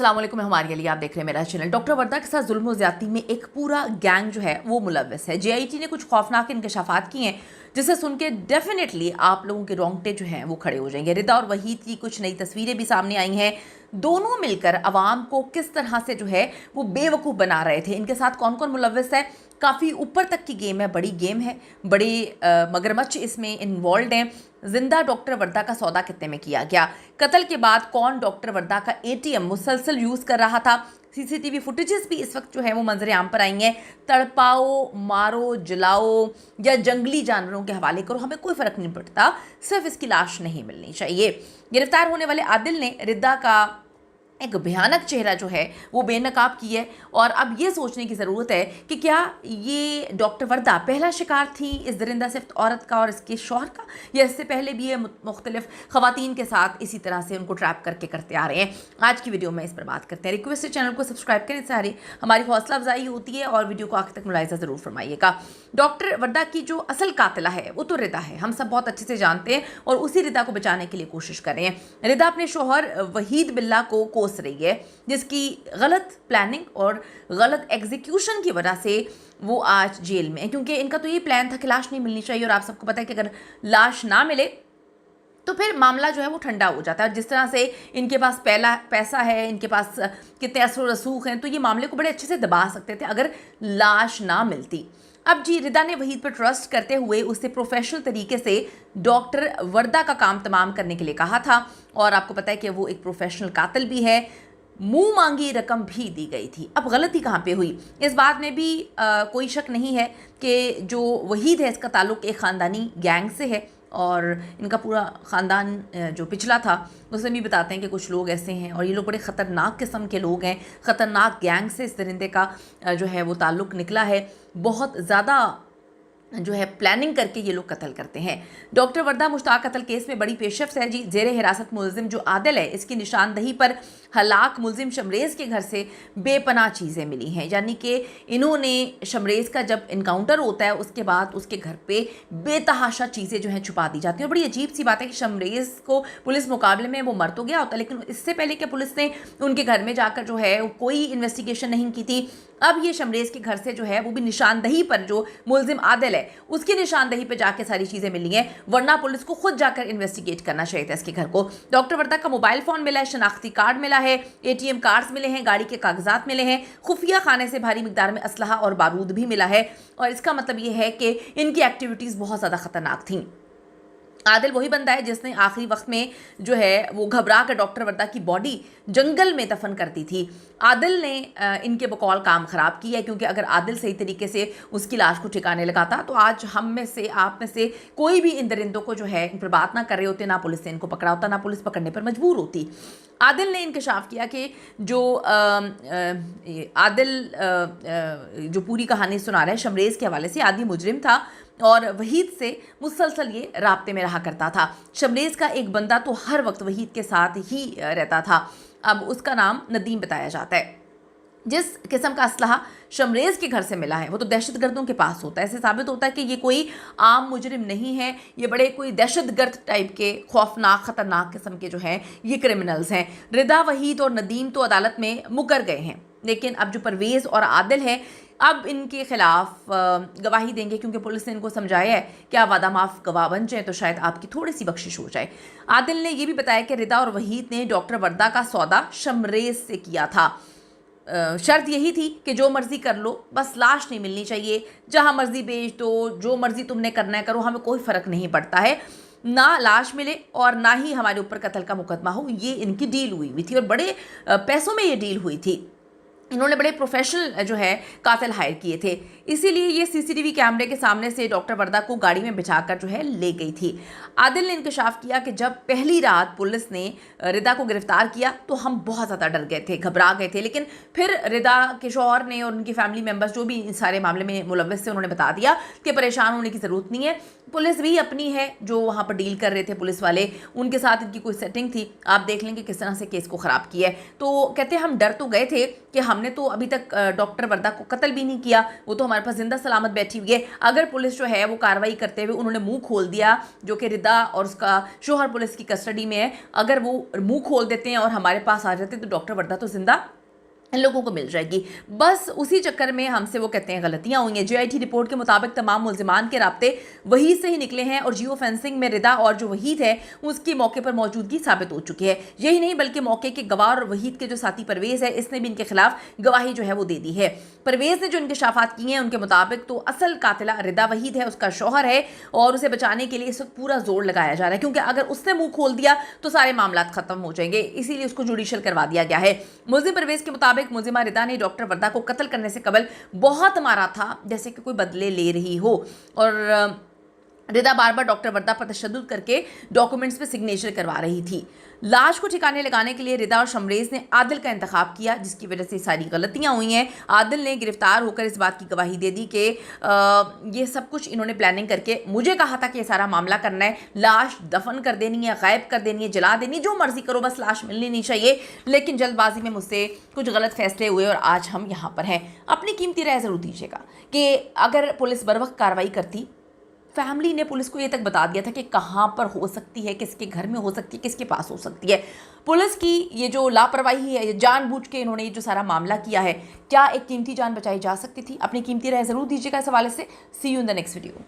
अस्सलाम वालेकुम, मैं हमारे लिए आप देख रहे हैं मेरा चैनल। डॉक्टर वर्दा के साथ जुल्म और ज़्यादती में एक पूरा गैंग जो है वो मुलव्वस है। जेआईटी ने कुछ खौफनाक इंकशाफात किए हैं जिसे सुन के डेफिनेटली आप लोगों के रोंगटे जो हैं वो खड़े हो जाएंगे। रिदा और वहीद की कुछ नई तस्वीरें भी सामने आई हैं। दोनों मिलकर अवाम को किस तरह से जो है वो बेवकूफ़ बना रहे थे। इनके साथ कौन कौन मुलव्वस है, काफ़ी ऊपर तक की गेम है, बड़ी गेम है, बड़े मगरमच्छ इसमें इन्वॉल्व हैं। जिंदा डॉक्टर वर्दा का सौदा कितने में किया गया, कत्ल के बाद कौन डॉक्टर वर्दा का एटीएम मुसलसल यूज़ कर रहा था, सीसीटीवी फुटेजेस भी इस वक्त जो है वो मंजर आम पर आई हैं। तड़पाओ, मारो, जलाओ या जंगली जानवरों के हवाले करो, हमें कोई फ़र्क नहीं पड़ता, सिर्फ इसकी लाश नहीं मिलनी चाहिए। गिरफ्तार होने वाले आदिल ने रिदा का एक भयानक चेहरा जो है वो बेनकाब की है। और अब ये सोचने की ज़रूरत है कि क्या ये डॉक्टर वर्दा पहला शिकार थी इस दरिंदा सिफ्त औरत का और इसके शौहर का, या इससे पहले भी ये मुख्तलिफ ख़वातीन के साथ इसी तरह से उनको ट्रैप करके करते आ रहे हैं। आज की वीडियो में इस पर बात करते हैं। रिक्वेस्ट है चैनल को सब्सक्राइब करें, सारी हमारी हौसला अफजाई होती है और वीडियो को आखिर तक मुलाहिजा ज़रूर फरमाइएगा। डॉक्टर वर्दा की जो असल कातिला है वो तो रिदा है, हम सब बहुत अच्छे से जानते हैं और उसी रिदा को बचाने के लिए कोशिश कर रहे हैं। रिदा अपने शौहर वहीद बिल्ला को कोस रही है, जिसकी गलत प्लानिंग और गलत एग्जीक्यूशन की वजह से वो आज जेल में है। क्योंकि इनका तो ये प्लान था कि लाश नहीं मिलनी चाहिए और आप सबको पता है कि अगर लाश ना मिले तो फिर मामला जो है वो ठंडा हो जाता है। जिस तरह से इनके पास पहला पैसा है, इनके पास कितने असर रसूख हैं, तो ये मामले को बड़े अच्छे से दबा सकते थे अगर लाश ना मिलती। अब जी रिदा ने वहीद पर ट्रस्ट करते हुए उससे प्रोफेशनल तरीके से डॉक्टर वर्दा का काम तमाम करने के लिए कहा था। और आपको पता है कि वो एक प्रोफेशनल कातिल भी है, मुंह मांगी रकम भी दी गई थी। अब गलती कहाँ पे हुई, इस बात में भी कोई शक नहीं है कि जो वहीद है इसका ताल्लुक़ एक ख़ानदानी गैंग से है और इनका पूरा ख़ानदान जो पिछला था उसमें भी बताते हैं कि कुछ लोग ऐसे हैं और ये लोग बड़े ख़तरनाक किस्म के लोग हैं। ख़तरनाक गैंग से इस दरिंदे का जो है वो ताल्लुक़ निकला है। बहुत ज़्यादा जो है प्लानिंग करके ये लोग कत्ल करते हैं। डॉक्टर वर्दा मुश्ताक कत्ल केस में बड़ी पेशरफ है जी। जेर हिरासत मुलजिम जो आदिल है, इसकी निशानदही पर हलाक मुलजिम शमरेज़ के घर से बेपनाह चीज़ें मिली हैं। यानी कि इन्होंने शमरेज़ का जब इनकाउंटर होता है उसके बाद उसके घर पे बेतहाशा चीज़ें जो हैं छुपा दी जाती हैं। और बड़ी अजीब सी बात है कि शमरेज़ को पुलिस मुकाबले में वो मर तो गया होता, लेकिन इससे पहले कि पुलिस ने उनके घर में जाकर जो है कोई इन्वेस्टिगेशन नहीं की थी। अब ये शमरेज़ के घर से जो है वो भी निशानदही पर, जो मुलजिम आदिल है उसकी निशानदही पे जाके सारी चीज़ें मिली हैं, वरना पुलिस को खुद जाकर इन्वेस्टिगेट करना चाहिए था इसके घर को। डॉक्टर वर्दा का मोबाइल फ़ोन मिला है, शनाख्ती कार्ड मिला है, एटीएम कार्ड्स मिले हैं, गाड़ी के कागजात मिले हैं, खुफिया खाने से भारी मिकदार में असलहा और बारूद भी मिला है। और इसका मतलब ये है कि इनकी एक्टिविटीज़ बहुत ज़्यादा ख़तरनाक थीं। आदिल वही बंदा है जिसने आखिरी वक्त में जो है वो घबरा कर डॉक्टर वर्दा की बॉडी जंगल में दफन कर दी थी। आदिल ने इनके बकौल काम ख़राब किया है, क्योंकि अगर आदिल सही तरीके से उसकी लाश को ठिकाने लगाता तो आज हम में से, आप में से कोई भी इन दरिंदों को जो है इन पर बात ना कर रहे होते, ना पुलिस ने इनको पकड़ा होता, ना पुलिस पकड़ने पर मजबूर होती। आदिल ने इंकशाफ किया कि जो आदिल जो पूरी कहानी सुना रहा है शमरेज़ के हवाले से, आदि मुजरिम था और वहीद से मुसलसल ये राब्ते में रहा करता था। शमरेज़ का एक बंदा तो हर वक्त वहीद के साथ ही रहता था। अब उसका नाम नदीम बताया जाता है। जिस किस्म का असलहा शमरेज़ के घर से मिला है वो तो दहशतगर्दों के पास होता है। ऐसे साबित होता है कि ये कोई आम मुजरिम नहीं है, ये बड़े कोई दहशतगर्द टाइप के खौफनाक ख़तरनाक किस्म के जो हैं ये क्रिमिनल्स हैं। रिदा, वहीद और नदीम तो अदालत में मुकर गए हैं, लेकिन अब जो परवेज़ और आदिल है अब इनके खिलाफ गवाही देंगे, क्योंकि पुलिस ने इनको समझाया है कि आप वादा माफ़ गवाह बन जाए तो शायद आपकी थोड़ी सी बख्शिश हो जाए। आदिल ने यह भी बताया कि रिदा और वहीद ने डॉक्टर वर्दा का सौदा शमरेज़ से किया था। शर्त यही थी कि जो मर्ज़ी कर लो, बस लाश नहीं मिलनी चाहिए, जहाँ मर्ज़ी बेच दो, जो मर्ज़ी तुमने करना है करो, हमें कोई फ़र्क नहीं पड़ता है, ना लाश मिले और ना ही हमारे ऊपर कत्ल का मुकदमा हो। ये इनकी डील हुई थी और बड़े पैसों में ये डील हुई थी। इन्होंने बड़े प्रोफेशनल जो है कातिल हायर किए थे, इसीलिए ये सीसीटीवी कैमरे के सामने से डॉक्टर वर्दा को गाड़ी में बिठाकर जो है ले गई थी। आदिल ने इंकशाफ किया कि जब पहली रात पुलिस ने रिदा को गिरफ्तार किया तो हम बहुत ज़्यादा डर गए थे, घबरा गए थे, लेकिन फिर रिदा के शौहर ने और उनकी फैमिली मेम्बर्स जो भी इस सारे मामले में मुलव्वस थे, उन्होंने बता दिया कि परेशान होने की ज़रूरत नहीं है, पुलिस भी अपनी है, जो वहाँ पर डील कर रहे थे पुलिस वाले, उनके साथ इनकी कोई सेटिंग थी, आप देख लेंगे किस तरह से केस को ख़राब किया है। तो कहते हम डर तो गए थे कि हम हमने तो अभी तक डॉक्टर वर्दा को कत्ल भी नहीं किया, वो तो हमारे पास जिंदा सलामत बैठी हुई है। अगर पुलिस जो है वो कार्रवाई करते हुए उन्होंने मुंह खोल दिया, जो कि रिदा और उसका शोहर पुलिस की कस्टडी में है, अगर वो मुंह खोल देते हैं और हमारे पास आ जाते तो डॉक्टर वर्दा तो जिंदा इन लोगों को मिल जाएगी। बस उसी चक्कर में हमसे वो कहते हैं गलतियां हुई हैं। जेआईटी रिपोर्ट के मुताबिक तमाम मुल्जिमान के राब्ते वहीद से ही निकले हैं और जियो फेंसिंग में रिदा और जो वहीद है उसकी मौके पर मौजूदगी साबित हो चुकी है। यही नहीं बल्कि मौके के गवाह और वहीद के जो साथी परवेज़ है, इसने भी इनके खिलाफ गवाही जो है वो दे दी है। परवेज़ ने जो इंकशाफात किए हैं उनके मुताबिक तो असल कातिला रिदा वहीद है, उसका शौहर है, और उसे बचाने के लिए इस वक्त पूरा जोर लगाया जा रहा है, क्योंकि अगर उसने मुंह खोल दिया तो सारे मामला खत्म हो जाएंगे, इसीलिए उसको जुडिशियल करवा दिया गया है। मुल्जिम परवेज़ के मुताबिक मुल्जिमा रिदा ने डॉक्टर वर्दा को कत्ल करने से कबल बहुत मारा था, जैसे कि कोई बदले ले रही हो, और रिदा बार बार डॉक्टर वर्दा पर तशद्दुद करके डॉक्यूमेंट्स पे सिग्नेचर करवा रही थी। लाश को ठिकाने लगाने के लिए रिदा और शमरेज ने आदिल का इंतखाब किया, जिसकी वजह से सारी गलतियां हुई हैं। आदिल ने गिरफ्तार होकर इस बात की गवाही दे दी कि ये सब कुछ इन्होंने प्लानिंग करके मुझे कहा था कि ये सारा मामला करना है, लाश दफन कर देनी है, गायब कर देनी है, जला देनी, जो मर्जी करो, बस लाश मिलनी नहीं चाहिए। लेकिन जल्दबाजी में मुझसे कुछ गलत फैसले हुए और आज हम यहाँ पर हैं। अपनी कीमती राय ज़रूर दीजिएगा कि अगर पुलिस बर वक्त कार्रवाई करती, फैमिली ने पुलिस को ये तक बता दिया था कि कहाँ पर हो सकती है, किसके घर में हो सकती है, किसके पास हो सकती है, पुलिस की ये जो लापरवाही है, ये जानबूझ के इन्होंने ये जो सारा मामला किया है, क्या एक कीमती जान बचाई जा सकती थी? अपनी कीमती राय ज़रूर दीजिएगा इस हवाले से। See you in the next video.